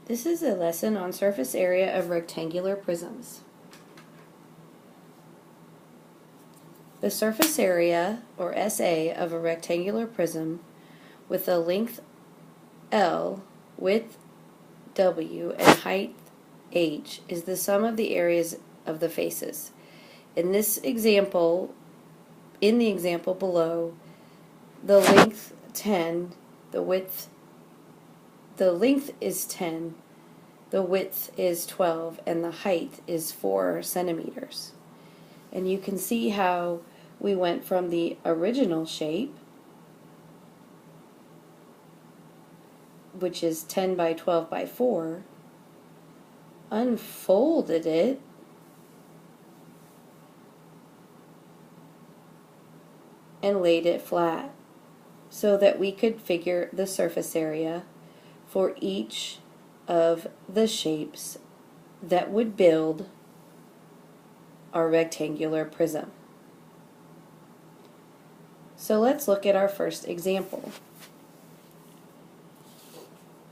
This is a lesson on surface area of rectangular prisms. The surface area, or SA, of a rectangular prism with a length L, width W, and height H is the sum of the areas of the faces. In the example below, the length 10, the length is 10, the width is 12, and the height is 4 centimeters. And you can see how we went from the original shape, which is 10 by 12 by 4, unfolded it, and laid it flat so that we could figure the surface area for each of the shapes that would build our rectangular prism. So let's look at our first example.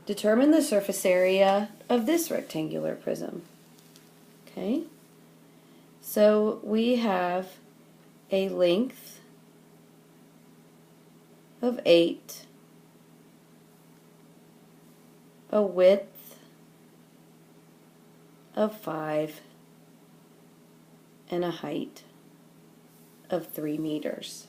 Determine the surface area of this rectangular prism. Okay, so we have a length of 8, a width of 5, and a height of 3 meters.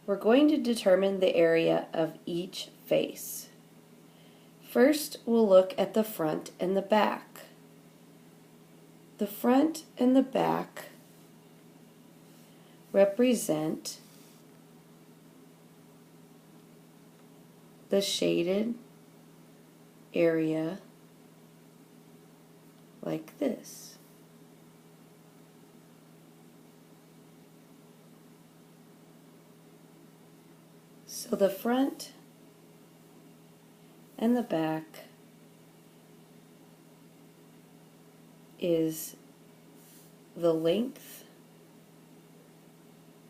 We're going to determine the area of each face. First, we'll look at the front and the back. The front and the back represent the shaded area like this. So the front and the back is the length,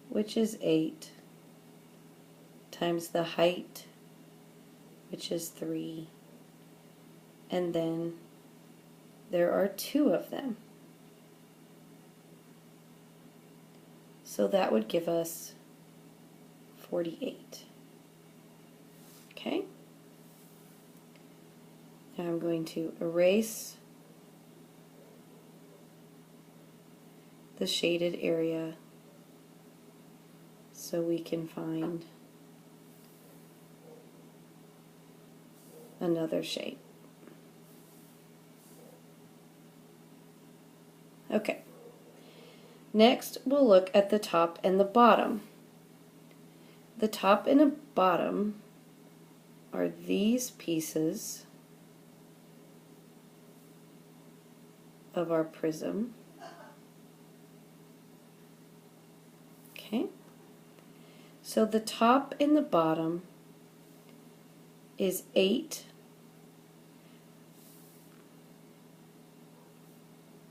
which is 8, times the height, which is 3, and then there are 2 of them. So that would give us 48. Okay? Now I'm going to erase the shaded area so we can find another shape. Okay. Next, we'll look at the top and the bottom. The top and the bottom are these pieces of our prism. Okay. So the top and the bottom is 8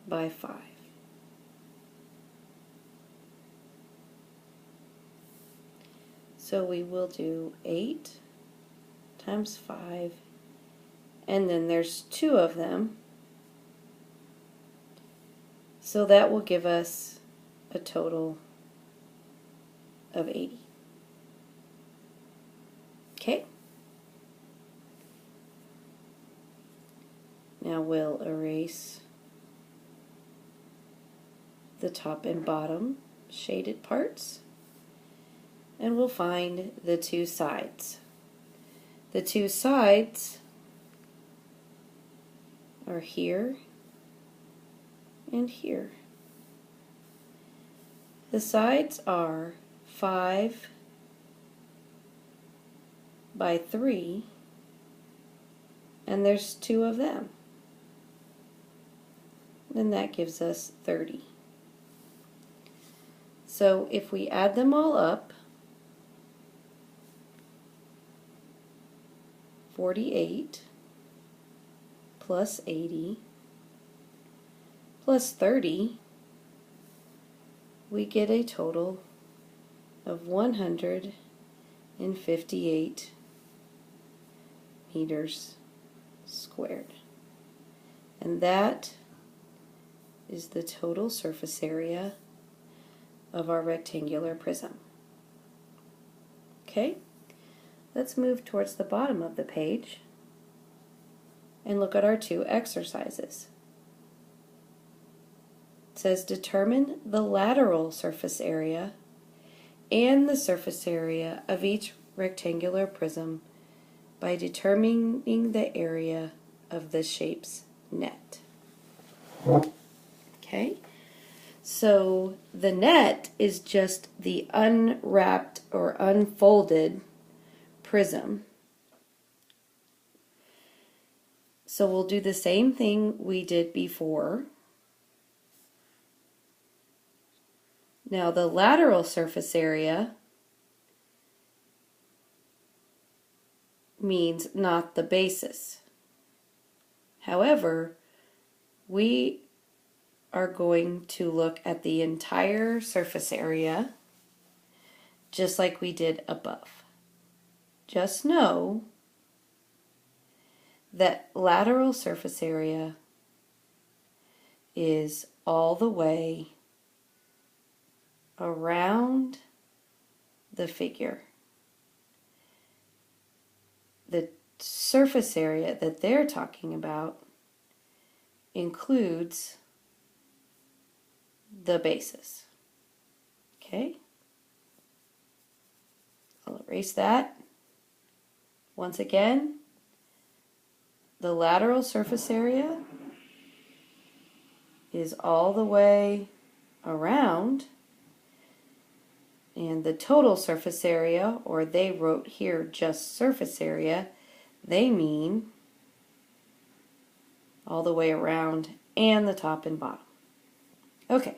by 5. So we will do 8 times 5, and then there's 2 of them. So that will give us a total of 80. Okay? Now we'll erase the top and bottom shaded parts, and we'll find the 2 sides. The 2 sides are here and here. The sides are 5 by 3, and there's 2 of them. And that gives us 30. So if we add them all up, 48 plus 80 plus 30, we get a total of 158 meters squared. And that is the total surface area of our rectangular prism. Okay, let's move towards the bottom of the page and look at our two exercises. It says determine the lateral surface area and the surface area of each rectangular prism by determining the area of the shape's net. Okay, so the net is just the unwrapped or unfolded prism. So we'll do the same thing we did before. Now the lateral surface area means not the basis. However, we are going to look at the entire surface area just like we did above. Just know that lateral surface area is all the way around the figure. The surface area that they're talking about includes the basis. Okay? I'll erase that. Once again, the lateral surface area is all the way around, and the total surface area, or they wrote here just surface area, they mean all the way around and the top and bottom. Okay,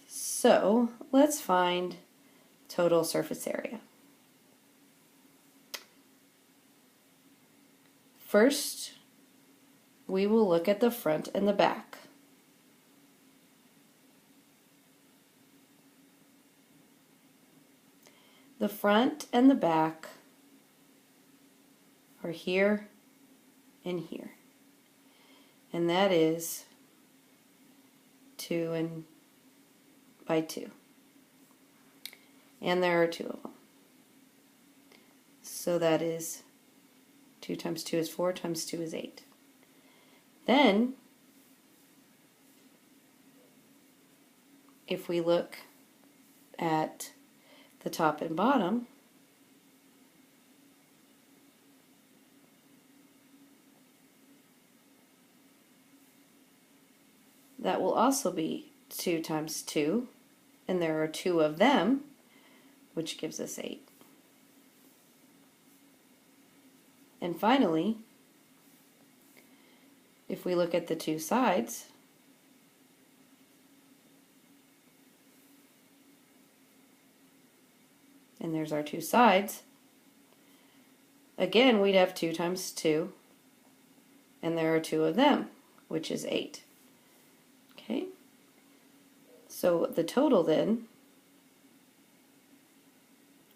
so let's find total surface area. First, we will look at the front and the back. The front and the back are here and here. And that is 2 and by 2. And there are 2 of them. So that is 2 times 2 is 4 times 2 is 8. Then, if we look at the top and bottom, that will also be 2 times 2, and there are 2 of them, which gives us 8. And finally, if we look at the 2 sides, and there's our 2 sides, again we'd have 2 times 2, and there are 2 of them, which is 8. Okay, so the total then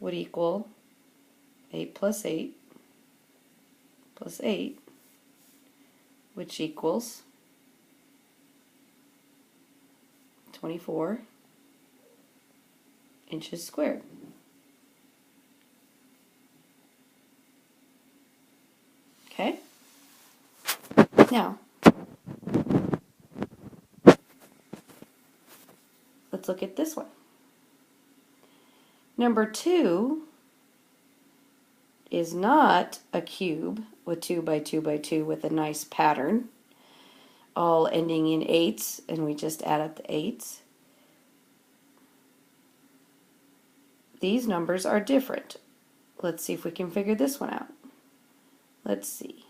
would equal 8 plus 8 plus 8, which equals 24 inches squared. Okay? Now, let's look at this one. Number 2 is not a cube with 2 by 2 by 2 with a nice pattern, all ending in 8s, and we just add up the 8s. These numbers are different. Let's see if we can figure this one out. Let's see.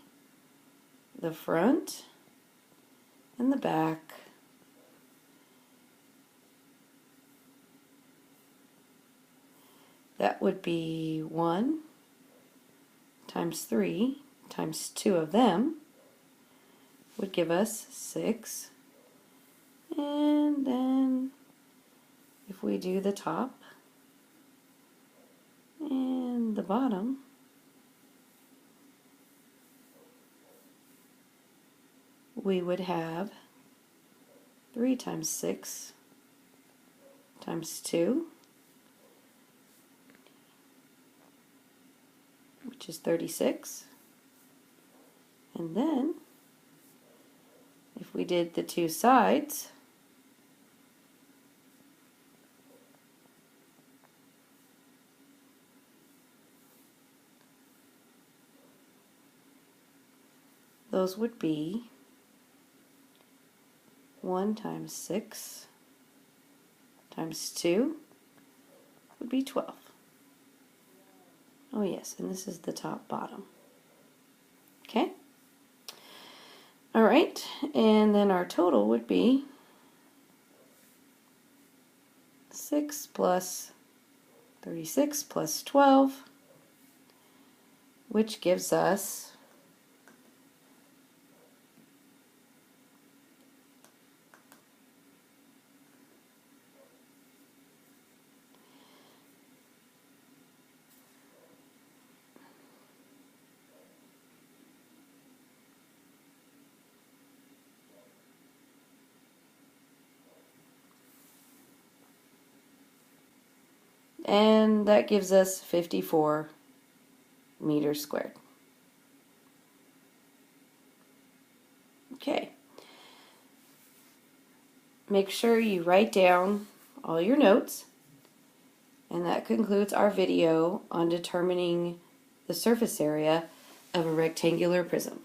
The front and the back. That would be 1 times 3 times 2 of them would give us 6. And then if we do the top and the bottom, we would have 3 times 6 times 2, which is 36. And then, if we did the two sides, those would be 1 times 6 times 2 would be 12. Oh yes, and this is the top bottom. Okay? Alright, and then our total would be 6 plus 36 plus 12, which gives us and that gives us 54 meters squared. Okay. Make sure you write down all your notes, and that concludes our video on determining the surface area of a rectangular prism.